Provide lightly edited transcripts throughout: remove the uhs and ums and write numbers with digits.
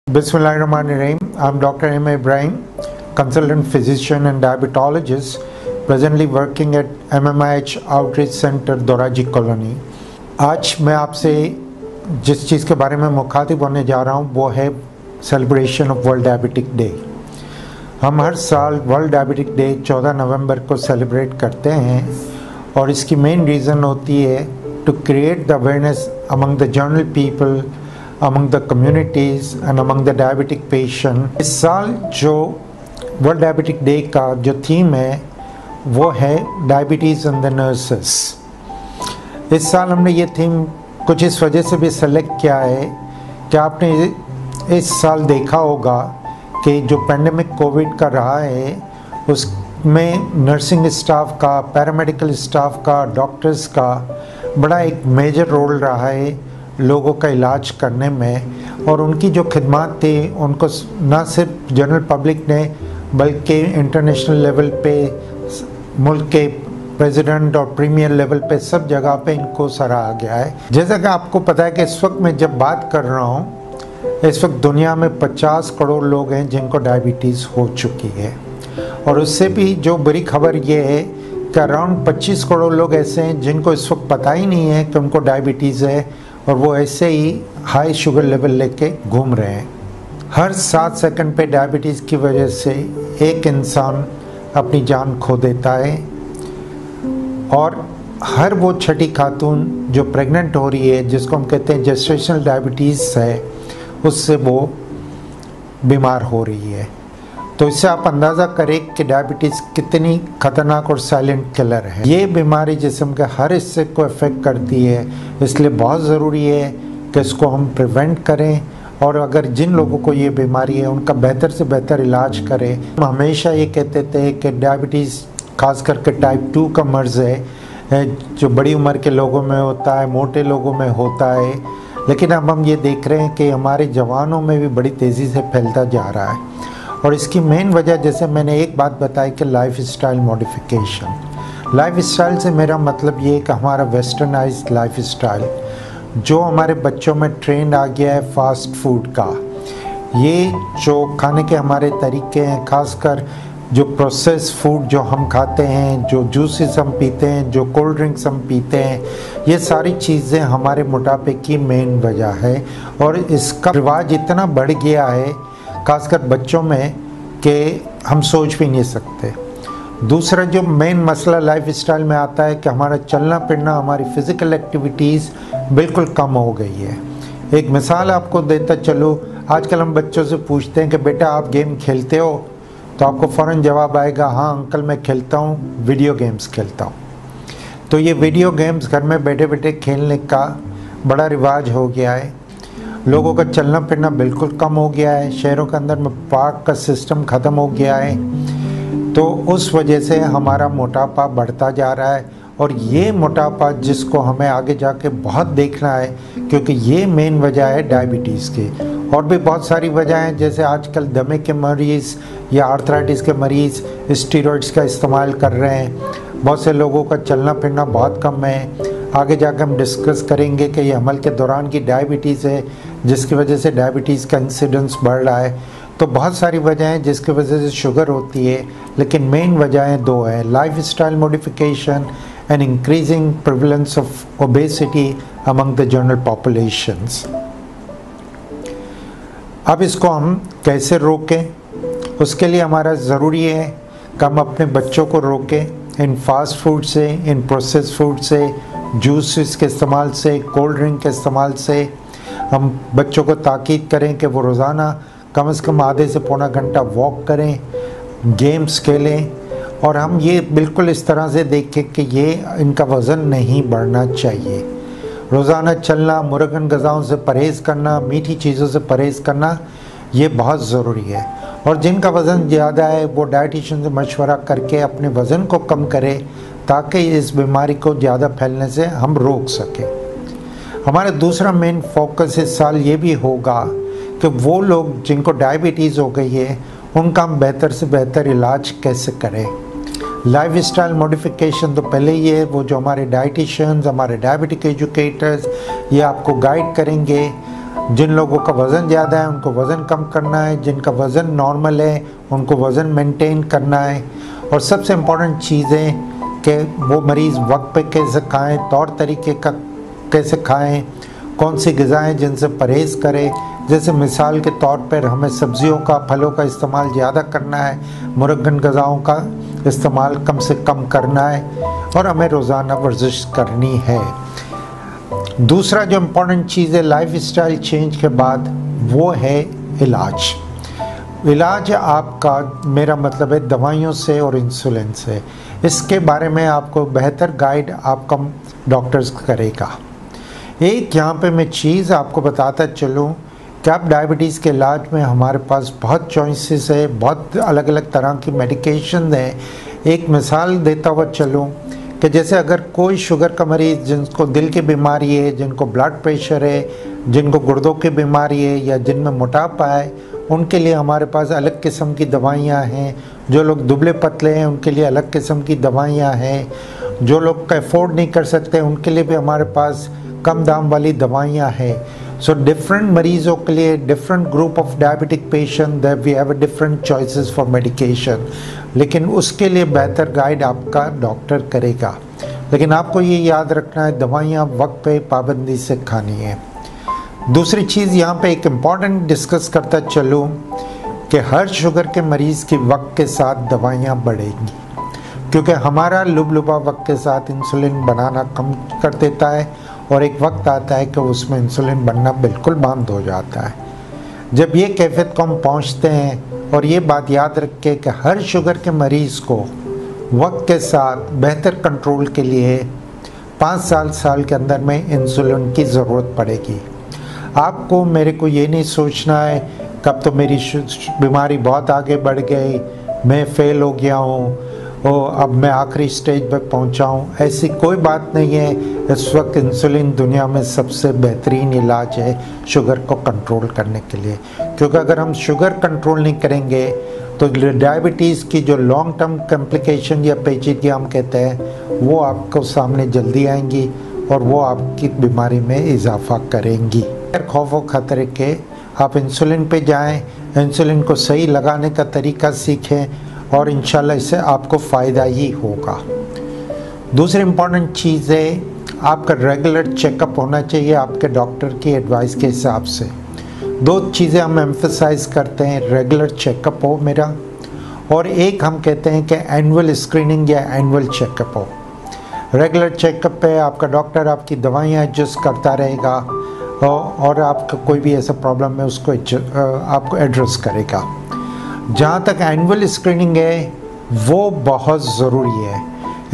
Bismillahirrahmanirrahim. I'm Dr. M. Ibrahim, consultant physician and diabetologist, presently working at MMIH Outreach Center, Doraji colony. आज मैं आपसे जिस चीज़ के बारे में मुखातिब होने जा रहा हूँ वो है celebration of world diabetic day. हम हर साल वर्ल्ड डायबिटिक डे 14 नवंबर को सेलिब्रेट करते हैं और इसकी मेन रीज़न होती है to create the awareness among the general people, among the communities and among the diabetic patient। इस साल जो वर्ल्ड डायबिटिक डे का जो थीम है वो है डायबिटीज़ एंड द नर्सेस। इस साल हमने ये थीम कुछ इस वजह से भी सेलेक्ट किया है कि आपने इस साल देखा होगा कि जो पेंडेमिक कोविड का रहा है उसमें नर्सिंग स्टाफ का, पैरामेडिकल स्टाफ का, डॉक्टर्स का बड़ा एक मेजर रोल रहा है लोगों का इलाज करने में। और उनकी जो खिदमत थी उनको न सिर्फ जनरल पब्लिक ने बल्कि इंटरनेशनल लेवल पे, मुल्क के प्रेसिडेंट और प्रीमियर लेवल पे सब जगह पे इनको सराहा गया है। जैसा कि आपको पता है कि इस वक्त मैं जब बात कर रहा हूँ इस वक्त दुनिया में 50 करोड़ लोग हैं जिनको डायबिटीज़ हो चुकी है। और उससे भी जो बुरी खबर ये है कि अराउंड 25 करोड़ लोग ऐसे हैं जिनको इस वक्त पता ही नहीं है कि उनको डायबिटीज़ है और वो ऐसे ही हाई शुगर लेवल लेके घूम रहे हैं। हर 7 सेकंड पे डायबिटीज़ की वजह से एक इंसान अपनी जान खो देता है और हर वो छठी खातून जो प्रेग्नेंट हो रही है, जिसको हम कहते हैं जेस्टेशनल डायबिटीज़ है, उससे वो बीमार हो रही है। तो इससे आप अंदाज़ा करें कि डायबिटीज़ कितनी ख़तरनाक और साइलेंट किलर है। ये बीमारी जिस्म के हर हिस्से को अफेक्ट करती है, इसलिए बहुत ज़रूरी है कि इसको हम प्रिवेंट करें और अगर जिन लोगों को ये बीमारी है उनका बेहतर से बेहतर इलाज करें। हम हमेशा ये कहते थे कि डायबिटीज़ खास करके टाइप 2 का मर्ज़ है जो बड़ी उम्र के लोगों में होता है, मोटे लोगों में होता है, लेकिन अब हम ये देख रहे हैं कि हमारे जवानों में भी बड़ी तेज़ी से फैलता जा रहा है। और इसकी मेन वजह, जैसे मैंने एक बात बताई कि life style modification. Life style से मेरा मतलब ये है कि हमारा वेस्टर्नाइज्ड लाइफ स्टाइल जो हमारे बच्चों में ट्रेंड आ गया है फास्ट फूड का। ये जो खाने के हमारे तरीके हैं, खासकर जो प्रोसेस फूड जो हम खाते हैं, जो जूसेस हम पीते हैं, जो कोल्ड ड्रिंक्स हम पीते हैं, ये सारी चीज़ें हमारे मोटापे की मेन वजह है। और इसका रिवाज इतना बढ़ गया है खासकर बच्चों में कि हम सोच भी नहीं सकते। दूसरा जो मेन मसला लाइफ स्टाइल में आता है कि हमारा चलना फिरना, हमारी फ़िज़िकल एक्टिविटीज़ बिल्कुल कम हो गई है। एक मिसाल आपको देता चलो, आजकल हम बच्चों से पूछते हैं कि बेटा आप गेम खेलते हो, तो आपको फ़ौरन जवाब आएगा हाँ अंकल मैं खेलता हूँ, वीडियो गेम्स खेलता हूँ। तो ये वीडियो गेम्स घर में बैठे बैठे खेलने का बड़ा रिवाज हो गया है। लोगों का चलना फिरना बिल्कुल कम हो गया है। शहरों के अंदर में पार्क का सिस्टम ख़त्म हो गया है। तो उस वजह से हमारा मोटापा बढ़ता जा रहा है और ये मोटापा जिसको हमें आगे जाके बहुत देखना है, क्योंकि ये मेन वजह है डायबिटीज़ की। और भी बहुत सारी वजह हैं, जैसे आजकल दमे के मरीज़ या आर्थराइटिस के मरीज़ स्टीरॉइड्स का इस्तेमाल कर रहे हैं। बहुत से लोगों का चलना फिरना बहुत कम है। आगे जाकर हम डिस्कस करेंगे कि ये हमल के दौरान की डायबिटीज़ है जिसकी वजह से डायबिटीज़ का इंसिडेंस बढ़ रहा है। तो बहुत सारी वजह हैं जिसकी वजह से शुगर होती है, लेकिन मेन वजहें 2 हैं, life style modification and increasing prevalence of obesity among the general populations. अब इसको हम कैसे रोकें, उसके लिए हमारा ज़रूरी है कि हम अपने बच्चों को रोकें इन फास्ट फूड से, इन प्रोसेस फूड से, जूसेस के इस्तेमाल से, कोल्ड ड्रिंक के इस्तेमाल से। हम बच्चों को ताकीद करें कि वो रोज़ाना कम से कम आधे से पौना घंटा वॉक करें, गेम्स खेलें और हम ये बिल्कुल इस तरह से देखें कि ये इनका वज़न नहीं बढ़ना चाहिए। रोज़ाना चलना, मुर्गन ग़िज़ाओं से परहेज़ करना, मीठी चीज़ों से परहेज़ करना, ये बहुत ज़रूरी है। और जिनका वज़न ज़्यादा है वो डाइटिशियन से मशवरा करके अपने वज़न को कम करें ताकि इस बीमारी को ज़्यादा फैलने से हम रोक सकें। हमारा दूसरा मेन फोकस इस साल ये भी होगा कि वो लोग जिनको डायबिटीज़ हो गई है उनका हम बेहतर से बेहतर इलाज कैसे करें। लाइफ स्टाइल मॉडिफिकेशन तो पहले ही है, वो जो हमारे डाइटिशियंस, हमारे डायबिटिक एजुकेटर्स ये आपको गाइड करेंगे जिन लोगों का वज़न ज़्यादा है उनको वज़न कम करना है, जिनका वज़न नॉर्मल है उनको वज़न मेंटेन करना है। और सबसे इम्पोर्टेंट चीज़ें कि वो मरीज़ वक्त पे कैसे खाएं, तौर तरीके का कैसे खाएं, कौन सी ग़िज़ाएँ जिनसे परहेज़ करें। जैसे मिसाल के तौर पर हमें सब्ज़ियों का, फलों का इस्तेमाल ज़्यादा करना है, मुरक्कन ग़िज़ाओं का इस्तेमाल कम से कम करना है और हमें रोज़ाना वर्जिश करनी है। दूसरा जो इम्पोर्टेंट चीज़ है लाइफ स्टाइल चेंज के बाद, वो है इलाज। इलाज आपका, मेरा मतलब है दवाइयों से और इंसुलिन से। इसके बारे में आपको बेहतर गाइड आपका डॉक्टर्स करेगा। एक यहाँ पे मैं चीज़ आपको बताता चलूँ कि आप डायबिटीज़ के इलाज में हमारे पास बहुत चॉइसेस है, बहुत अलग अलग तरह की मेडिकेशन है। एक मिसाल देता हुआ चलूँ कि जैसे अगर कोई शुगर का मरीज़, जिनको दिल की बीमारी है, जिनको ब्लड प्रेशर है, जिनको गुर्दों की बीमारी है या जिनमें मोटापा है, उनके लिए हमारे पास अलग किस्म की दवाइयाँ हैं। जो लोग दुबले पतले हैं उनके लिए अलग किस्म की दवाइयाँ हैं। जो लोग अफोर्ड नहीं कर सकते उनके लिए भी हमारे पास कम दाम वाली दवाइयाँ हैं। सो डिफरेंट मरीज़ों के लिए, different group of diabetic patient, that we have different choices for medication. लेकिन उसके लिए बेहतर गाइड आपका डॉक्टर करेगा। लेकिन आपको ये याद रखना है, दवाइयाँ वक्त पे पाबंदी से खानी है। दूसरी चीज़ यहाँ पे एक इम्पॉर्टेंट डिस्कस करता चलूँ कि हर शुगर के मरीज़ की वक्त के साथ दवाइयाँ बढ़ेंगी, क्योंकि हमारा लुबलुबा वक्त के साथ इंसुलिन बनाना कम कर देता है और एक वक्त आता है कि उसमें इंसुलिन बनना बिल्कुल बंद हो जाता है। जब ये कैफियत को हम पहुँचते हैं, और ये बात याद रखें कि हर शुगर के मरीज़ को वक्त के साथ बेहतर कंट्रोल के लिए 5 साल के अंदर में इंसुलिन की ज़रूरत पड़ेगी। आपको, मेरे को ये नहीं सोचना है कब तो मेरी बीमारी बहुत आगे बढ़ गई, मैं फ़ेल हो गया हूँ और अब मैं आखिरी स्टेज पर पहुँचा हूँ। ऐसी कोई बात नहीं है। इस वक्त इंसुलिन दुनिया में सबसे बेहतरीन इलाज है शुगर को कंट्रोल करने के लिए, क्योंकि अगर हम शुगर कंट्रोल नहीं करेंगे तो डायबिटीज़ की जो लॉन्ग टर्म कॉम्प्लिकेशन या पेचीदगी हम कहते हैं, वो आपको सामने जल्दी आएंगी और वो आपकी बीमारी में इजाफा करेंगी। खौफ व खतरे के आप इंसुलिन पे जाएं, इंसुलिन को सही लगाने का तरीका सीखें और इंशाल्लाह इससे आपको फ़ायदा ही होगा। दूसरी इम्पॉर्टेंट चीज़ है, आपका रेगुलर चेकअप होना चाहिए आपके डॉक्टर की एडवाइस के हिसाब से। 2 चीज़ें हम एम्फसाइज़ करते हैं, रेगुलर चेकअप हो मेरा, और एक हम कहते हैं कि एनुअल स्क्रीनिंग या एनुअल चेकअप हो। रेगुलर चेकअप पे आपका डॉक्टर आपकी दवाइयाँ एडजस्ट करता रहेगा और आपका कोई भी ऐसा प्रॉब्लम है उसको आपको एड्रेस करेगा। जहाँ तक एनुअल स्क्रीनिंग है वो बहुत ज़रूरी है।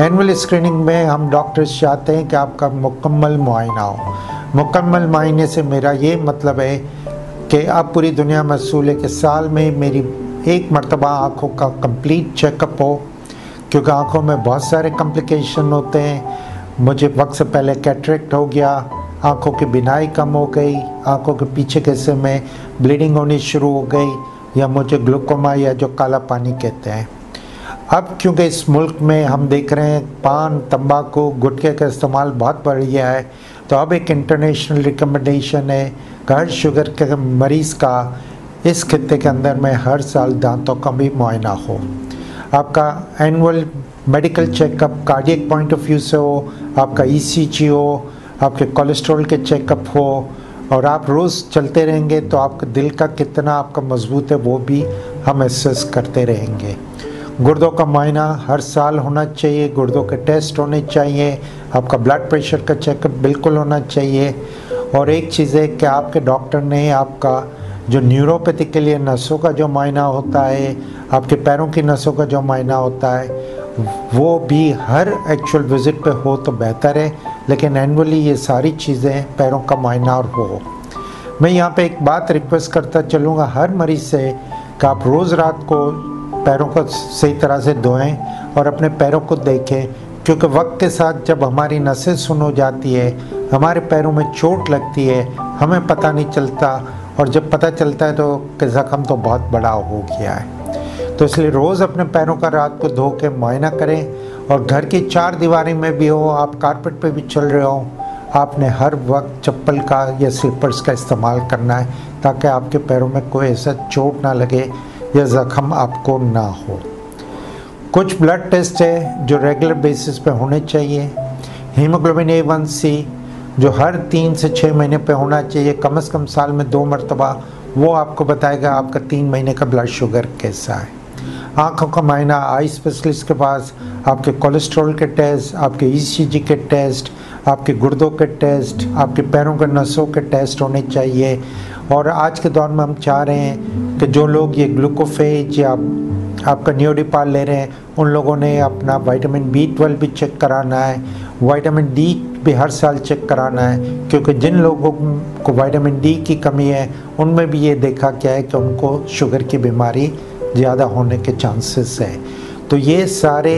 एनुअल स्क्रीनिंग में हम डॉक्टर्स चाहते हैं कि आपका मुकम्मल मुआयना हो। मुकम्मल मुआयने से मेरा ये मतलब है कि आप पूरी दुनिया में असूल है कि साल में मेरी एक मरतबा आँखों का कंप्लीट चेकअप हो, क्योंकि आँखों में बहुत सारे कॉम्प्लिकेशन होते हैं। मुझे वक्त से पहले कैटरेक्ट हो गया, आँखों की बिनाई कम हो गई, आँखों के पीछे के हिस्से में ब्लीडिंग होनी शुरू हो गई, या मुझे ग्लूकोमा या जो काला पानी कहते हैं। अब क्योंकि इस मुल्क में हम देख रहे हैं पान, तंबाकू, गुटखे का इस्तेमाल बहुत बढ़ गया है, तो अब एक इंटरनेशनल रिकमेंडेशन है कि हर शुगर के मरीज़ का इस खित्ते के अंदर में हर साल दांतों का भी मुआयना हो। आपका annual medical checkup cardiac point of view से हो, आपका ECG हो, आपके कोलेस्ट्रॉल के चेकअप हो, और आप रोज़ चलते रहेंगे तो आपका दिल का कितना आपका मजबूत है वो भी हम एसेस करते रहेंगे। गुर्दों का मुआयना हर साल होना चाहिए, गुर्दों के टेस्ट होने चाहिए, आपका ब्लड प्रेशर का चेकअप बिल्कुल होना चाहिए। और एक चीज़ है कि आपके डॉक्टर ने आपका जो न्यूरोपैथी के लिए नसों का जो मुआयना होता है, आपके पैरों की नसों का जो मुआयना होता है, वो भी हर एक्चुअल विज़िट पे हो तो बेहतर है, लेकिन एनुअली ये सारी चीज़ें पैरों का मुआयना और हो। मैं यहाँ पे एक बात रिक्वेस्ट करता चलूँगा हर मरीज़ से कि आप रोज़ रात को पैरों को सही तरह से धोएं और अपने पैरों को देखें, क्योंकि वक्त के साथ जब हमारी नसें सुन हो जाती है, हमारे पैरों में चोट लगती है, हमें पता नहीं चलता, और जब पता चलता है तो ज़ख्म तो बहुत बड़ा हो गया है। तो इसलिए रोज़ अपने पैरों का रात को धो के मुआयना करें, और घर की 4 दीवारी में भी हो, आप कारपेट पे भी चल रहे हो, आपने हर वक्त चप्पल का या स्लीपर्स का इस्तेमाल करना है ताकि आपके पैरों में कोई ऐसा चोट ना लगे या ज़ख़म आपको ना हो। कुछ ब्लड टेस्ट है जो रेगुलर बेसिस पे होने चाहिए। हीमोग्लोबिन A1C जो हर 3 से 6 महीने पे होना चाहिए, कम से कम साल में 2 मरतबा, वो आपको बताएगा आपका 3 महीने का ब्लड शुगर कैसा है। आँखों का मायना आई स्पेशलिस्ट के पास, आपके कोलेस्ट्रॉल के टेस्ट, आपके ECG के टेस्ट, आपके गुर्दों के टेस्ट, आपके पैरों के नसों के टेस्ट होने चाहिए। और आज के दौर में हम चाह रहे हैं कि जो लोग ये ग्लूकोफेज या आपका नियोडिपाल ले रहे हैं उन लोगों ने अपना विटामिन B12 भी चेक कराना है, विटामिन D भी हर साल चेक कराना है, क्योंकि जिन लोगों को विटामिन D की कमी है उनमें भी ये देखा गया है कि उनको शुगर की बीमारी ज़्यादा होने के चांसेस है। तो ये सारे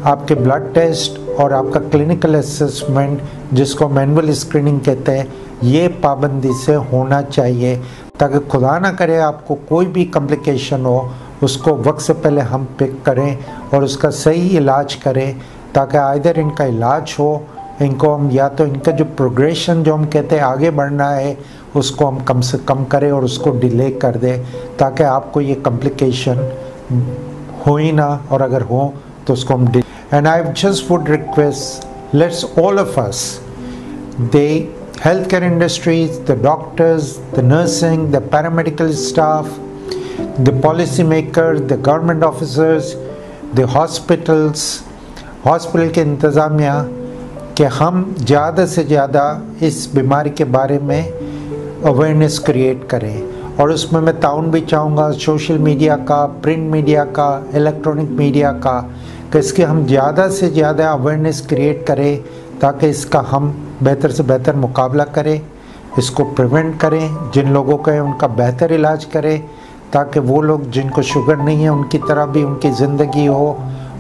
आपके ब्लड टेस्ट और आपका क्लिनिकल असेसमेंट जिसको मैनुअल स्क्रीनिंग कहते हैं, ये पाबंदी से होना चाहिए ताकि खुदा ना करे आपको कोई भी कॉम्प्लिकेशन हो, उसको वक्त से पहले हम पिक करें और उसका सही इलाज करें, ताकि आइदर इनका इलाज हो, इनको हम या तो इनका जो प्रोग्रेशन जो हम कहते हैं आगे बढ़ना है उसको हम कम से कम करें और उसको डिले कर दें, ताकि आपको ये कॉम्प्लिकेशन हो ही ना, और अगर हो तो उसको हम and I just would request let's all of us, the healthcare industries, the doctors, the nursing, the paramedical staff, the policymakers, the government officers, the hospitals, hospital के इंतज़ामिया, कि हम ज़्यादा से ज़्यादा इस बीमारी के बारे में अवेयरनेस क्रिएट करें। और उसमें मैं ताउन भी चाहूँगा सोशल मीडिया का, प्रिंट मीडिया का, इलेक्ट्रॉनिक मीडिया का, कि इसके हम ज़्यादा से ज़्यादा अवेयरनेस क्रिएट करें ताकि इसका हम बेहतर से बेहतर मुकाबला करें, इसको प्रिवेंट करें, जिन लोगों का है उनका बेहतर इलाज करें, ताकि वो लोग जिनको शुगर नहीं है उनकी तरह भी उनकी ज़िंदगी हो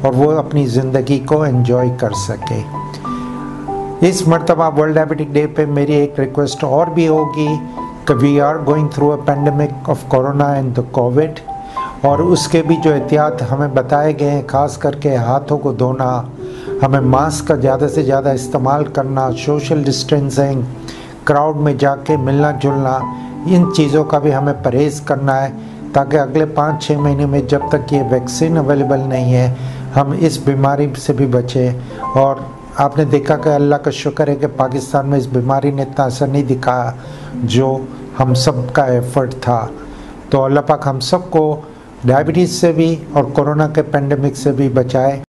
और वो अपनी ज़िंदगी को एंजॉय कर सके। इस मरतबा वर्ल्ड डायबिटिक डे पे मेरी एक रिक्वेस्ट और भी होगी कि we are going through a pandemic of corona and the covid, और उसके भी जो एहतियात हमें बताए गए हैं, ख़ास करके हाथों को धोना, हमें मास्क का ज़्यादा से ज़्यादा इस्तेमाल करना, सोशल डिस्टेंसिंग, क्राउड में जाके मिलना जुलना, इन चीज़ों का भी हमें परहेज़ करना है ताकि अगले 5-6 महीने में जब तक ये वैक्सीन अवेलेबल नहीं है हम इस बीमारी से भी बचें। और आपने देखा कि अल्लाह का शुक्र है कि पाकिस्तान में इस बीमारी ने इतना असर नहीं दिखाया जो हम सब का एफर्ट था। तो अल्लाह पाक हम सबको डायबिटीज़ से भी और कोरोना के पेंडेमिक से भी बचाए।